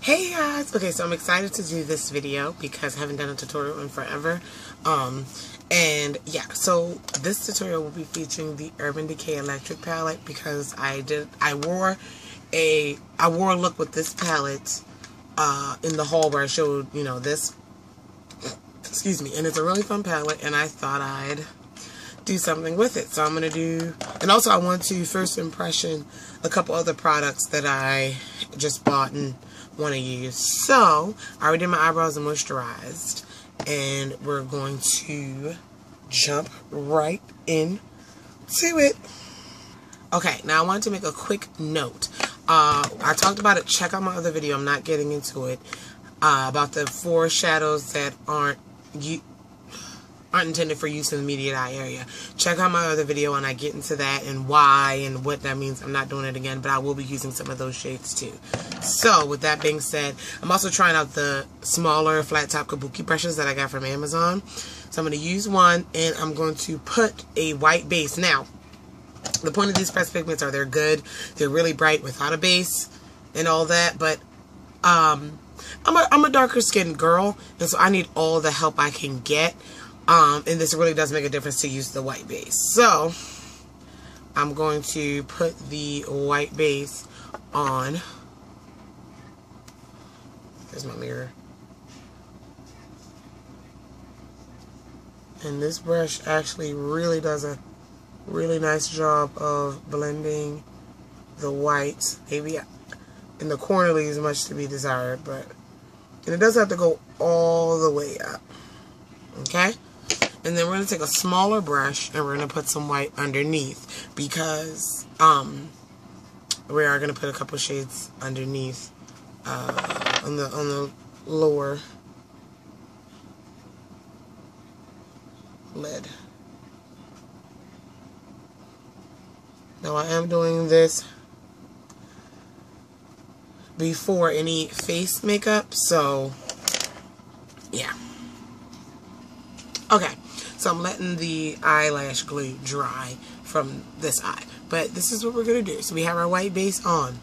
Hey guys! Okay, so I'm excited to do this video because I haven't done a tutorial in forever. And yeah, so this tutorial will be featuring the Urban Decay Electric palette because I wore a look with this palette in the haul where I showed, you know, this. Excuse me. And it's a really fun palette, and I thought I'd do something with it. So I'm going to do, and also I want to first impression a couple other products that I just bought and want to use. So I already did my eyebrows and moisturized, and we're going to jump right into it. Okay, now I want to make a quick note. I talked about it. Check out my other video. I'm not getting into it about the 4 shadows that aren't intended for use in the immediate eye area. Check out my other video and I get into that and why and what that means. I'm not doing it again, but I will be using some of those shades too. So with that being said, I'm also trying out the smaller flat top kabuki brushes that I got from Amazon. So I'm going to use one and I'm going to put a white base. Now, the point of these pressed pigments are they're good. They're really bright without a base and all that, but I'm a darker skinned girl, and so I need all the help I can get. And this really does make a difference to use the white base. So, I'm going to put the white base on. There's my mirror. And this brush actually really does a really nice job of blending the whites. Maybe in the corner leaves much to be desired, but, and it doesn't have to go all the way up. Okay? And then we're going to take a smaller brush and we're going to put some white underneath because we are going to put a couple shades underneath on the lower lid. Now I am doing this before any face makeup, so yeah. Okay. So I'm letting the eyelash glue dry from this eye. But this is what we're going to do. So we have our white base on.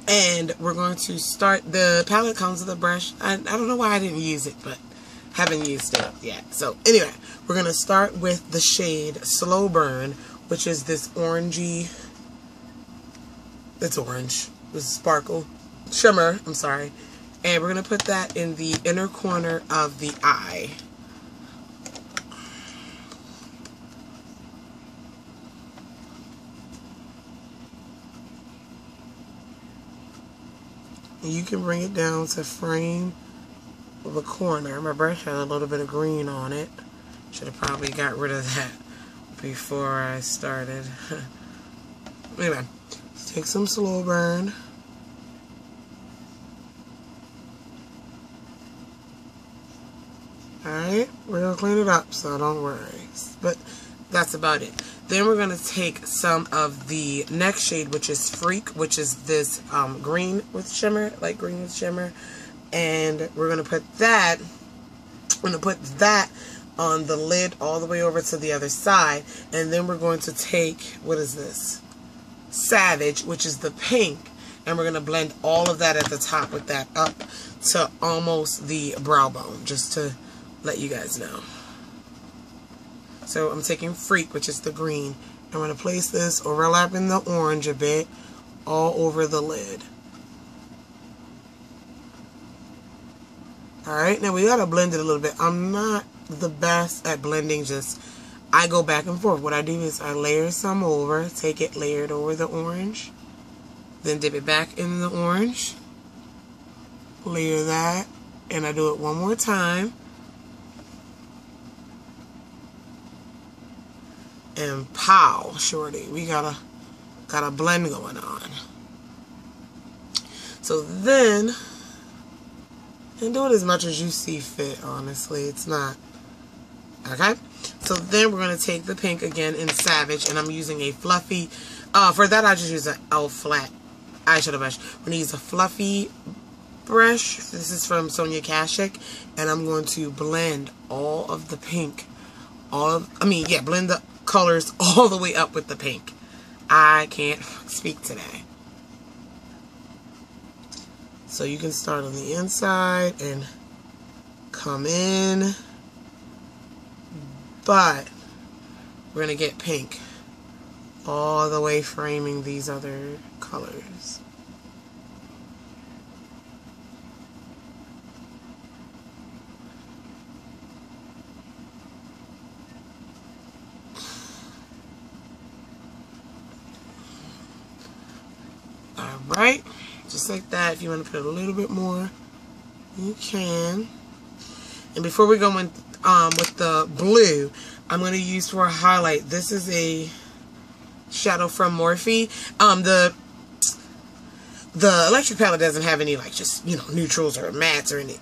And we're going to start. The palette comes with a brush. I don't know why I didn't use it, but haven't used it yet. So anyway, we're going to start with the shade Slow Burn, which is this orangey. It's orange. This is sparkle. Shimmer, I'm sorry. And we're going to put that in the inner corner of the eye. You can bring it down to frame the corner. My brush had a little bit of green on it. Should have probably got rid of that before I started. Anyway, let's take some Slow Burn. Alright, we're going to clean it up, so don't worry. But that's about it. Then we're going to take some of the next shade, which is Freak, which is this green with shimmer, light green with shimmer. And we're going to put that, on the lid all the way over to the other side. And then we're going to take, what is this? Savage, which is the pink. And we're going to blend all of that at the top with that up to almost the brow bone, just to let you guys know. So I'm taking Freak, which is the green. I'm going to place this overlapping the orange a bit all over the lid. Alright, now we got to blend it a little bit. I'm not the best at blending, just I go back and forth. What I do is I layer some over, take it layered over the orange, then dip it back in the orange, layer that, and I do it one more time. And pow, shorty, we got a blend going on. So then, and do it as much as you see fit, honestly. It's not, okay? So then we're going to take the pink again in Savage, and I'm using a fluffy, for that I just use an L flat eyeshadow brush. I'm going to use a fluffy brush. This is from Sonia Kashuk, and I'm going to blend all of the pink, blend the colors all the way up with the pink. I can't speak today. So you can start on the inside and come in, but we're going to get pink all the way framing these other colors. Alright, just like that. If you want to put a little bit more, you can. And before we go in with the blue, I'm going to use for a highlight. This is a shadow from Morphe. The electric palette doesn't have any, like, just, you know, neutrals or mattes or any,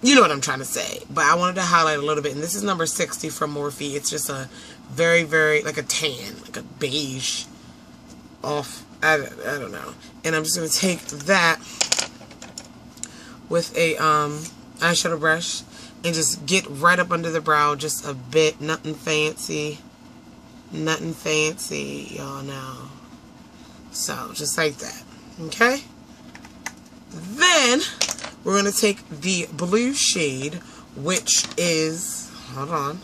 you know what I'm trying to say. But I wanted to highlight a little bit, and this is number 60 from Morphe. It's just a very, very, like a tan, like a beige off, I don't know. And I'm just going to take that with a eyeshadow brush and just get right up under the brow just a bit. Nothing fancy. Nothing fancy, y'all know. So, just like that. Okay? Then, we're going to take the blue shade, which is, hold on,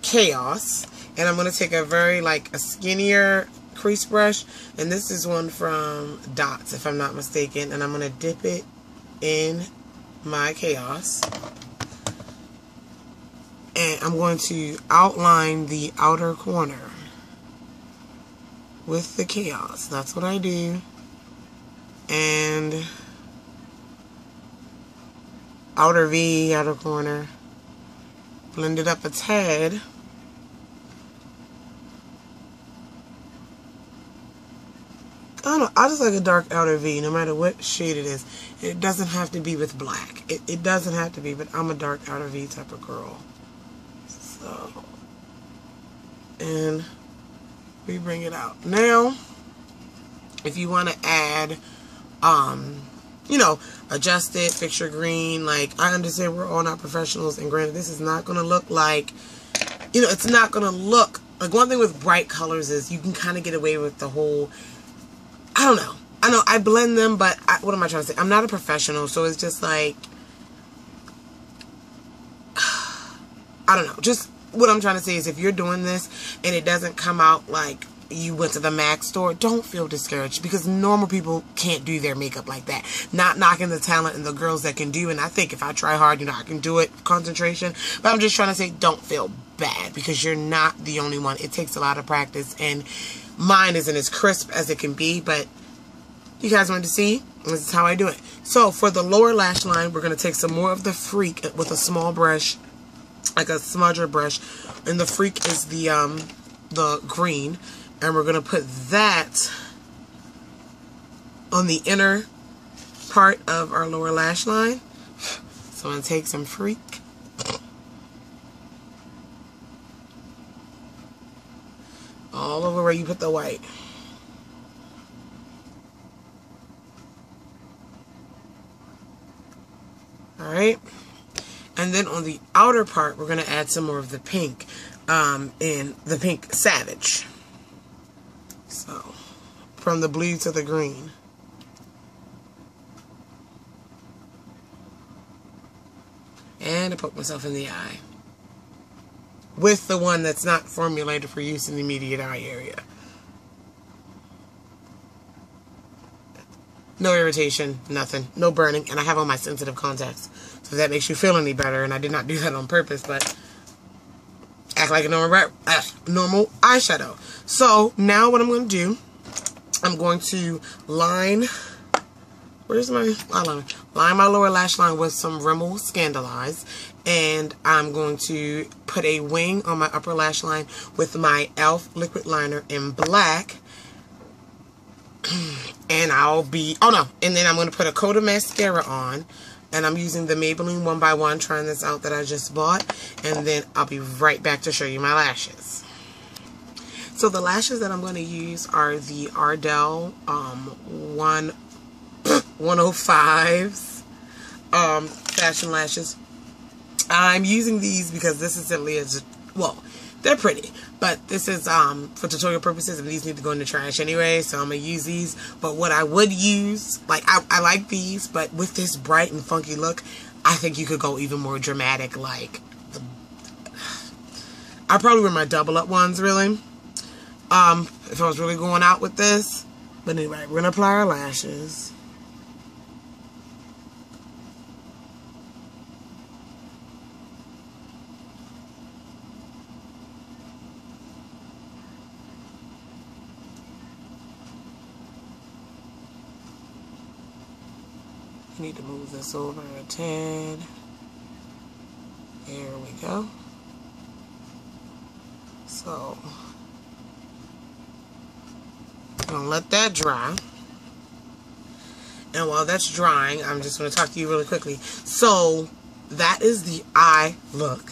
Chaos. And I'm going to take a very, like, a skinnier crease brush. And this is one from Dots, if I'm not mistaken. And I'm going to dip it in my Chaos. And I'm going to outline the outer corner with the Chaos. That's what I do. And outer V, outer corner. Blend it up a tad. I don't know, I just like a dark outer V, no matter what shade it is. It doesn't have to be with black. It doesn't have to be, but I'm a dark outer V type of girl. So, and we bring it out. Now, if you want to add, you know, adjust it, fix your green, like, I understand we're all not professionals, and granted, this is not going to look like, you know, it's not going to look, like, one thing with bright colors is you can kind of get away with the whole, I don't know. I know I blend them, but what am I trying to say? I'm not a professional, so it's just like, I don't know. Just what I'm trying to say is if you're doing this and it doesn't come out like you went to the MAC store, don't feel discouraged, because normal people can't do their makeup like that. Not knocking the talent and the girls that can do, and I think if I try hard, you know, I can do it, concentration. But I'm just trying to say, don't feel bad, because you're not the only one. It takes a lot of practice, and mine isn't as crisp as it can be, but you guys wanted to see, this is how I do it. So for the lower lash line, we're going to take some more of the Freak with a small brush, like a smudger brush, and the Freak is the green, and we're going to put that on the inner part of our lower lash line. So I'm going to take some Freak, all over where you put the white. Alright, and then on the outer part, we're going to add some more of the pink, in the pink Savage. So, from the blue to the green. And I poke myself in the eye with the one that's not formulated for use in the immediate eye area. No irritation, nothing, no burning, and I have on my sensitive contacts. So if that makes you feel any better, and I did not do that on purpose, but act like a normal eyeshadow. So now what I'm going to do, I'm going to line, where's my eyeliner? Line my lower lash line with some Rimmel Scandalize, and I'm going to put a wing on my upper lash line with my e.l.f. liquid liner in black. And I'll be, and then I'm going to put a coat of mascara on, and I'm using the Maybelline 1x1, trying this out that I just bought, and then I'll be right back to show you my lashes. So the lashes that I'm going to use are the Ardell 105s fashion lashes. I'm using these because this essentially is, well, they're pretty. But this is for tutorial purposes, and these need to go in the trash anyway, so I'm going to use these. But what I would use, like, I like these, but with this bright and funky look, I think you could go even more dramatic, like, I probably wear my double up ones, really, if I was really going out with this. But anyway, we're going to apply our lashes. Need to move this over a tad. There we go. So, I'm going to let that dry. And while that's drying, I'm just going to talk to you really quickly. So, that is the eye look.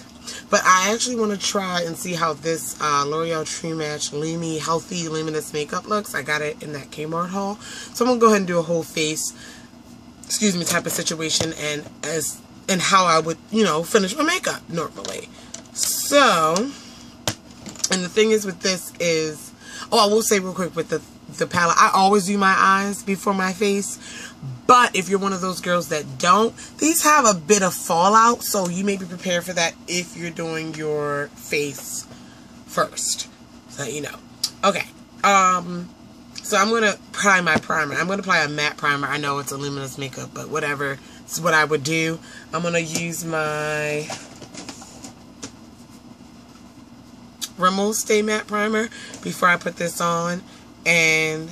But I actually want to try and see how this L'Oreal True Match Lumi Healthy Luminous Makeup looks. I got it in that Kmart haul. So, I'm going to go ahead and do a whole face, type of situation, and how I would, finish my makeup normally. So, and the thing is with this is, I will say real quick with the palette, I always do my eyes before my face, but if you're one of those girls that don't, these have a bit of fallout, so you may be prepared for that if you're doing your face first, so you know. Okay, so I'm going to apply my primer. I'm going to apply a matte primer. I know it's a luminous makeup, but whatever. This is what I would do. I'm going to use my Rimmel Stay Matte Primer before I put this on. And,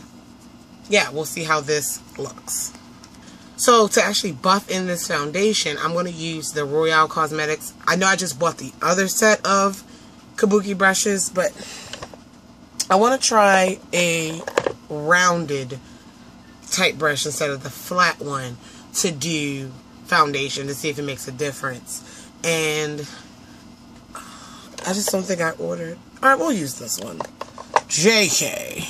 yeah, we'll see how this looks. So, to actually buff in this foundation, I'm going to use the Royale Cosmetics. I know I just bought the other set of kabuki brushes, but I want to try a rounded type brush instead of the flat one to do foundation to see if it makes a difference. And I just don't think I ordered. Alright, we'll use this one. JK.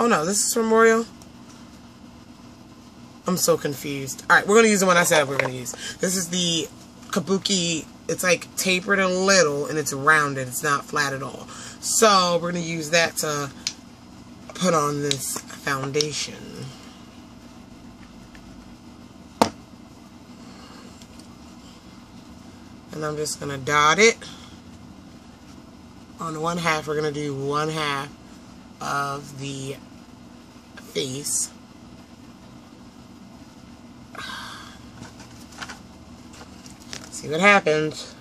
Oh no, this is from Royal? I'm so confused. Alright, we're going to use the one I said we're going to use. This is the kabuki. It's like tapered a little and it's rounded. It's not flat at all. So we're going to use that to put on this foundation. And I'm just going to dot it. On one half, we're going to do one half of the face. See what happens.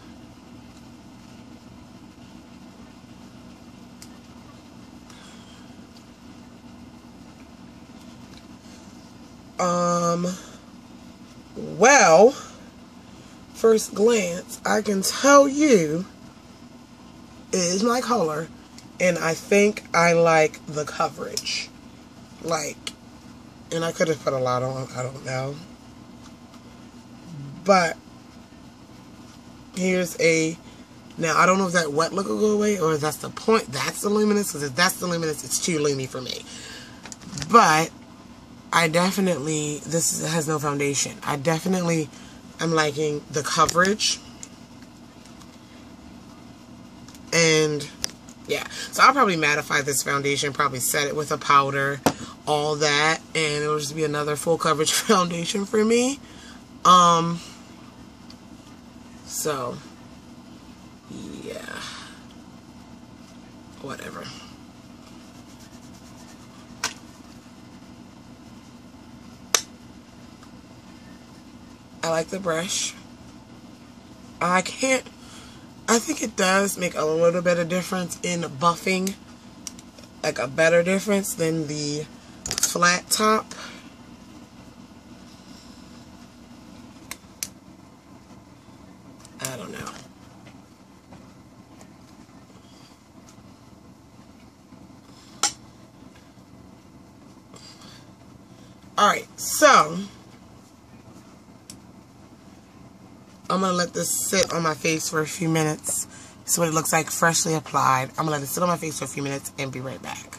Well, first glance, I can tell you it is my color, and I think I like the coverage. And I could have put a lot on, I don't know. But, here's now I don't know if that wet look will go away, or if that's the point, that's the luminous, because if that's the luminous, it's too loomy for me. But, I definitely, this has no foundation. I definitely am liking the coverage. And, yeah. So, I'll probably mattify this foundation, probably set it with a powder, all that. And it'll just be another full coverage foundation for me. So, yeah. Whatever. I like the brush. I think it does make a little bit of difference in buffing. Like a better difference than the flat top. I don't know. Alright, so I'm going to let this sit on my face for a few minutes. This is what it looks like freshly applied. I'm going to let it sit on my face for a few minutes and be right back.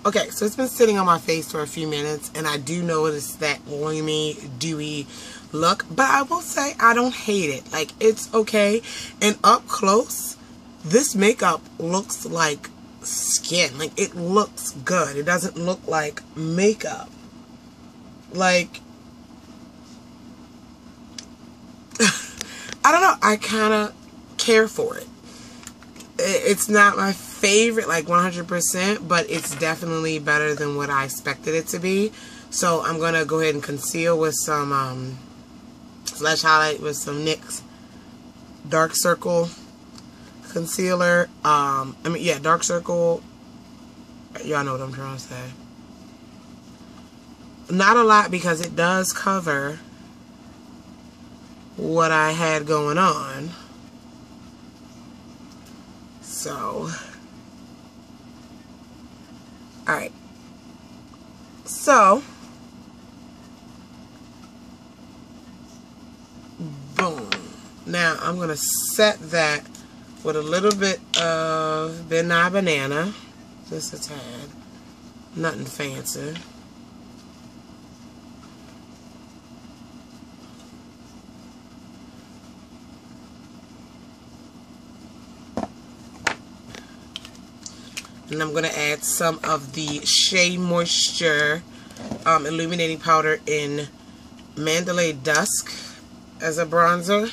Okay, so it's been sitting on my face for a few minutes, and I do notice that loomy, dewy look. But I will say I don't hate it. Like, it's okay. And up close, this makeup looks like skin. Like, it looks good. It doesn't look like makeup. Like, I don't know. I kind of care for it. It's not my favorite, like 100%, but it's definitely better than what I expected it to be. So I'm going to go ahead and conceal with some, slash highlight with some NYX Dark Circle concealer. Dark Circle. Y'all know what I'm trying to say. Not a lot because it does cover what I had going on. So, alright. So, boom. Now, I'm going to set that with a little bit of Midnight Banana. Just a tad. Nothing fancy. And I'm going to add some of the Shea Moisture Illuminating Powder in Mandalay Dusk as a bronzer.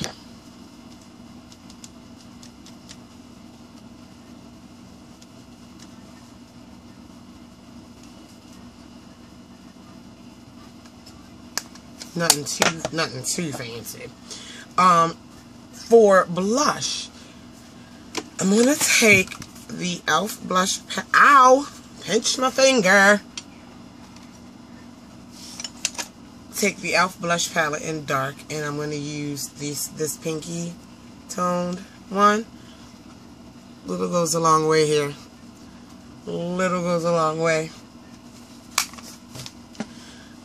Nothing too fancy. For blush, I'm going to take the e.l.f. blush, ow, pinched my finger. Take the e.l.f. blush palette in dark, and I'm going to use this pinky toned one. Little goes a long way here. Little goes a long way.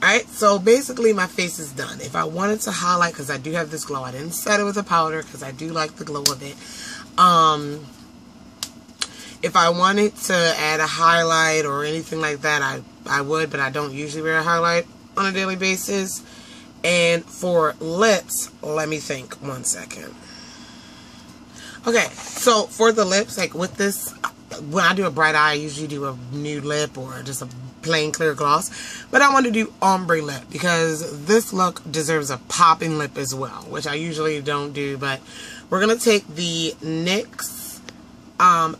Alright, so basically my face is done. If I wanted to highlight, because I do have this glow, I didn't set it with a powder because I do like the glow of it. If I wanted to add a highlight or anything like that, I would, but I don't usually wear a highlight on a daily basis. And for lips, let me think 1 second. Okay, so for the lips, like with this, when I do a bright eye, I usually do a nude lip or just a plain clear gloss. But I want to do ombre lip because this look deserves a popping lip as well, which I usually don't do. But we're going to take the NYX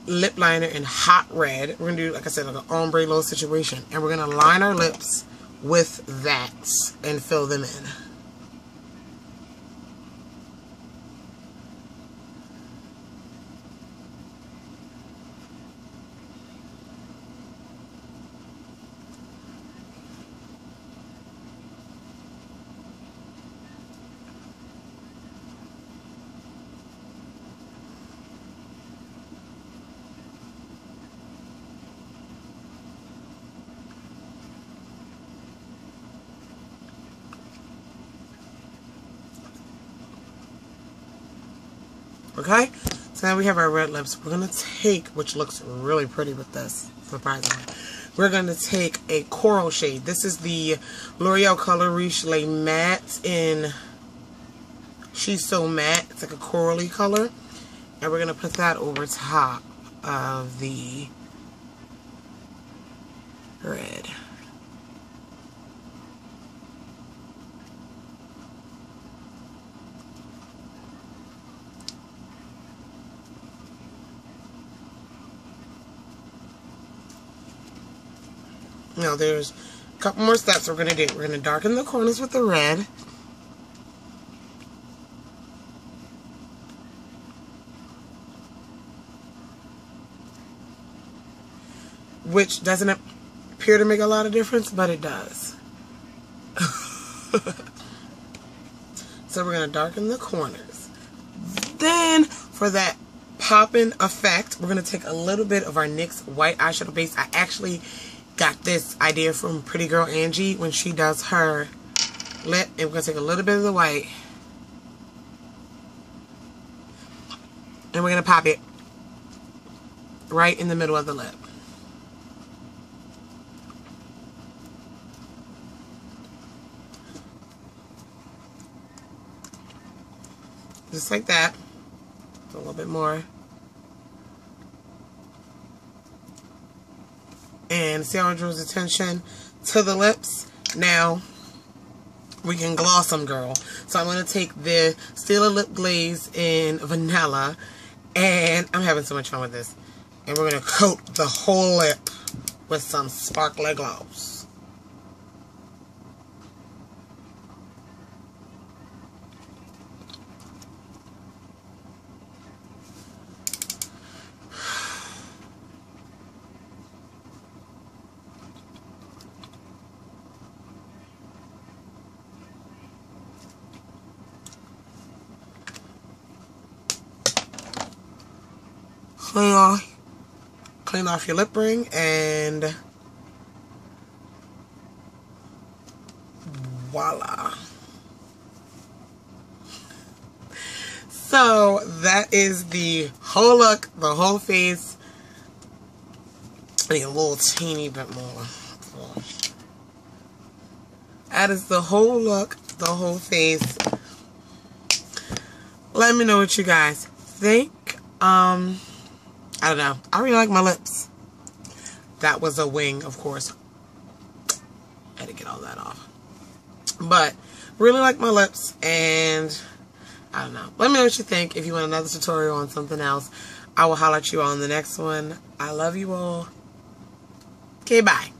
lip liner in hot red. We're going to do, like I said, like an ombre little situation. And we're going to line our lips with that and fill them in. Okay, so now we have our red lips. We're going to take, which looks really pretty with this, surprisingly. We're going to take a coral shade. This is the L'Oreal Color Riche Le Matte in She's So Matte. It's like a corally color. And we're going to put that over top of the red. Now there's a couple more steps we're going to do. We're going to darken the corners with the red. Which doesn't appear to make a lot of difference, but it does. So we're going to darken the corners. Then for that popping effect, we're going to take a little bit of our NYX white eyeshadow base. I actually got this idea from Pretty Girl Angie when she does her lip. And we're going to take a little bit of the white. And we're going to pop it right in the middle of the lip. just like that. A little bit more. And see how it draws attention to the lips? Now, we can gloss them, girl. So I'm going to take the Stila Lip Glaze in Vanilla. And I'm having so much fun with this. And we're going to coat the whole lip with some sparkly gloss. Clean off your lip ring, and voila. So that is the whole look, the whole face. I need a little teeny bit more. That is the whole look, the whole face. Let me know what you guys think. I don't know. I really like my lips. That was a wing, of course. I had to get all that off. But, really like my lips, and I don't know. Let me know what you think. If you want another tutorial on something else, I will holler at you on the next one. I love you all. Okay, bye.